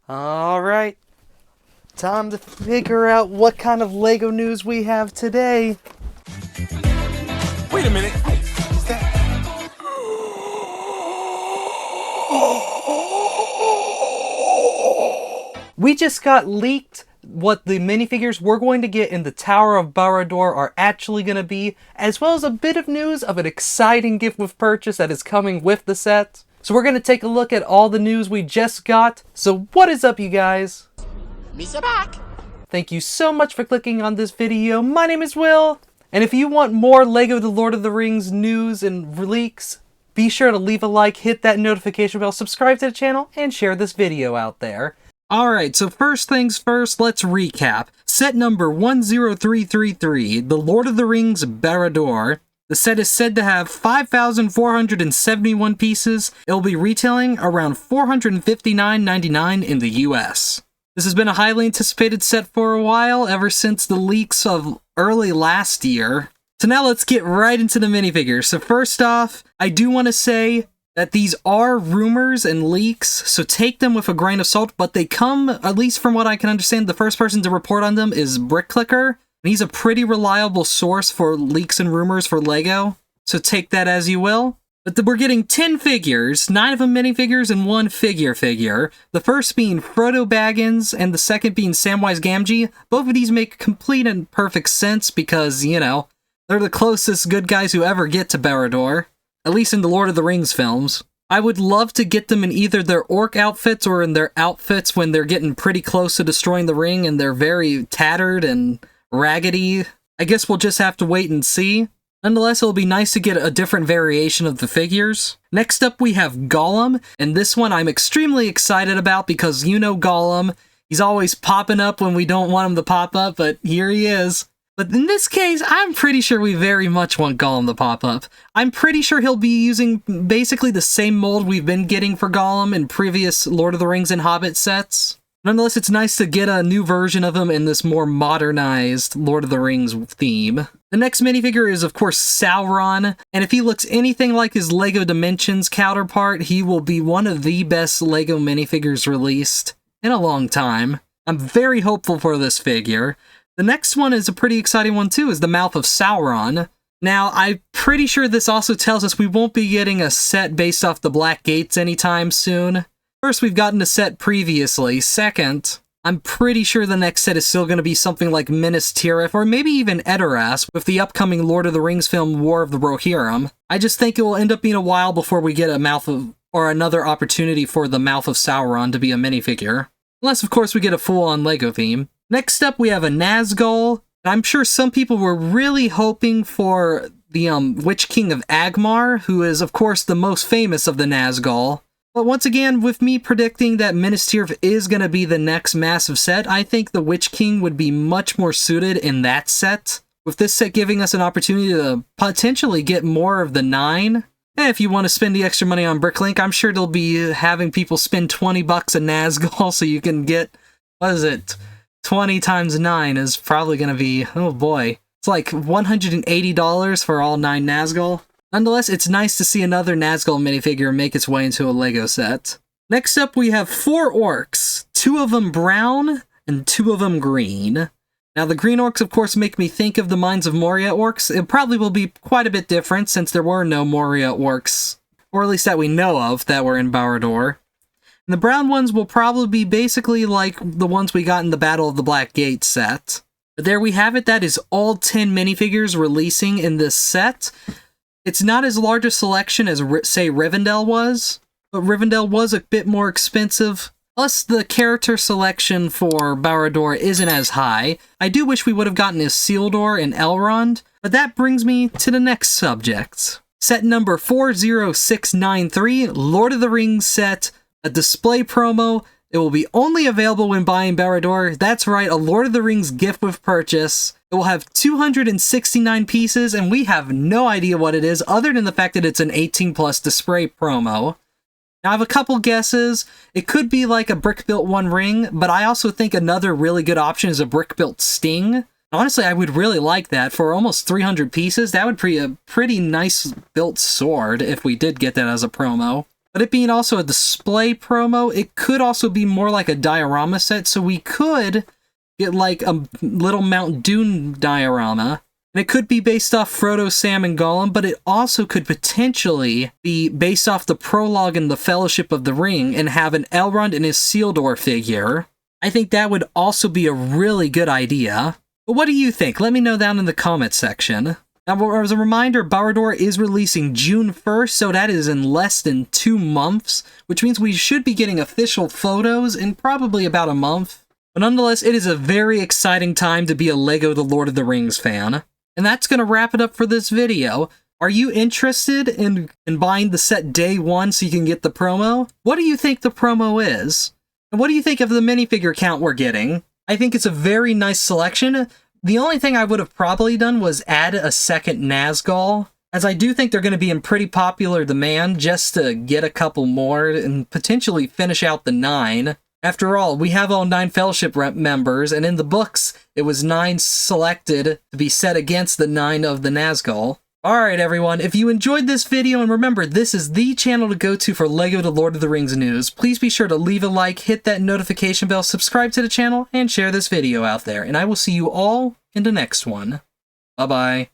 Alright, time to figure out what kind of LEGO news we have today. Wait a minute. Is that... We just got leaked what the minifigures we're going to get in the Tower of Barad-Dur are actually going to be, as well as a bit of news of an exciting gift with purchase that is coming with the set. So we're going to take a look at all the news we just got. So what is up, you guys? Misa back. Thank you so much for clicking on this video. My name is Will, and if you want more LEGO The Lord of the Rings news and leaks, be sure to leave a like, hit that notification bell, subscribe to the channel, and share this video out there. Alright, so first things first, let's recap. Set number 10333, The Lord of the Rings Barad-Dur. The set is said to have 5,471 pieces. It will be retailing around $459.99 in the US. This has been a highly anticipated set for a while, ever since the leaks of early last year. So now let's get right into the minifigures. So first off, I do want to say that these are rumors and leaks, so take them with a grain of salt, but they come, at least from what I can understand, the first person to report on them is BrickClicker. He's a pretty reliable source for leaks and rumors for LEGO, so take that as you will. But we're getting 10 figures, 9 of them minifigures and 1 figure. The first being Frodo Baggins and the second being Samwise Gamgee. Both of these make complete and perfect sense because, you know, they're the closest good guys who ever get to Barad-Dur, at least in the Lord of the Rings films. I would love to get them in either their orc outfits or in their outfits when they're getting pretty close to destroying the ring and they're very tattered and raggedy. I guess we'll just have to wait and see. Nonetheless, it'll be nice to get a different variation of the figures. Next up, we have Gollum, and this one I'm extremely excited about because you know Gollum. He's always popping up when we don't want him to pop up, but here he is. But in this case, I'm pretty sure we very much want Gollum to pop up. I'm pretty sure he'll be using basically the same mold we've been getting for Gollum in previous Lord of the Rings and Hobbit sets. Nonetheless, it's nice to get a new version of him in this more modernized Lord of the Rings theme. The next minifigure is, of course, Sauron, and if he looks anything like his LEGO Dimensions counterpart, he will be one of the best LEGO minifigures released in a long time. I'm very hopeful for this figure. The next one is a pretty exciting one too, is the Mouth of Sauron. Now, I'm pretty sure this also tells us we won't be getting a set based off the Black Gates anytime soon. First, we've gotten a set previously. Second, I'm pretty sure the next set is still going to be something like Minas Tirith, or maybe even Edoras, with the upcoming Lord of the Rings film War of the Rohirrim. I just think it will end up being a while before we get or another opportunity for the Mouth of Sauron to be a minifigure. Unless, of course, we get a full-on LEGO theme. Next up, we have a Nazgul. I'm sure some people were really hoping for the Witch King of Agmar, who is, of course, the most famous of the Nazgul. But once again, with me predicting that Minas Tirith is going to be the next massive set, I think the Witch King would be much more suited in that set. With this set giving us an opportunity to potentially get more of the 9. And if you want to spend the extra money on Bricklink, I'm sure they'll be having people spend $20 a Nazgul so you can get, what is it, 20 times 9 is probably going to be, oh boy, it's like $180 for all 9 Nazgul. Nonetheless, it's nice to see another Nazgul minifigure make its way into a LEGO set. Next up, we have 4 orcs, 2 of them brown and 2 of them green. Now, the green orcs, of course, make me think of the Mines of Moria orcs. It probably will be quite a bit different since there were no Moria orcs, or at least that we know of, that were in Barad-Dur. And the brown ones will probably be basically like the ones we got in the Battle of the Black Gate set. But there we have it. That is all 10 minifigures releasing in this set. It's not as large a selection as, say, Rivendell was, but Rivendell was a bit more expensive. Plus, the character selection for Barad-Dur isn't as high. I do wish we would have gotten Isildur and Elrond, but that brings me to the next subject. Set number 40693, Lord of the Rings set, a display promo. It will be only available when buying Barad-Dur. That's right, a Lord of the Rings gift with purchase. It will have 269 pieces, and we have no idea what it is, other than the fact that it's an 18+ display promo. Now, I have a couple guesses. It could be like a brick-built One Ring, but I also think another really good option is a brick-built Sting. Honestly, I would really like that. For almost 300 pieces, that would be a pretty nice built sword if we did get that as a promo. But it being also a display promo, it could also be more like a diorama set, so we could get like a little Mount Doom diorama. And it could be based off Frodo, Sam, and Gollum, but it also could potentially be based off the prologue in the Fellowship of the Ring and have an Elrond and his Isildur figure. I think that would also be a really good idea. But what do you think? Let me know down in the comments section. Now, as a reminder, Barad-Dur is releasing June 1st, so that is in less than 2 months, which means we should be getting official photos in probably about a month. But nonetheless, it is a very exciting time to be a LEGO The Lord of the Rings fan. And that's going to wrap it up for this video. Are you interested in buying the set day one so you can get the promo? What do you think the promo is? And what do you think of the minifigure count we're getting? I think it's a very nice selection. The only thing I would have probably done was add a second Nazgul, as I do think they're going to be in pretty popular demand just to get a couple more and potentially finish out the 9. After all, we have all 9 Fellowship members, and in the books, it was 9 selected to be set against the 9 of the Nazgul. Alright everyone, if you enjoyed this video, and remember, this is the channel to go to for LEGO The Lord of the Rings news, please be sure to leave a like, hit that notification bell, subscribe to the channel, and share this video out there. And I will see you all in the next one. Bye-bye.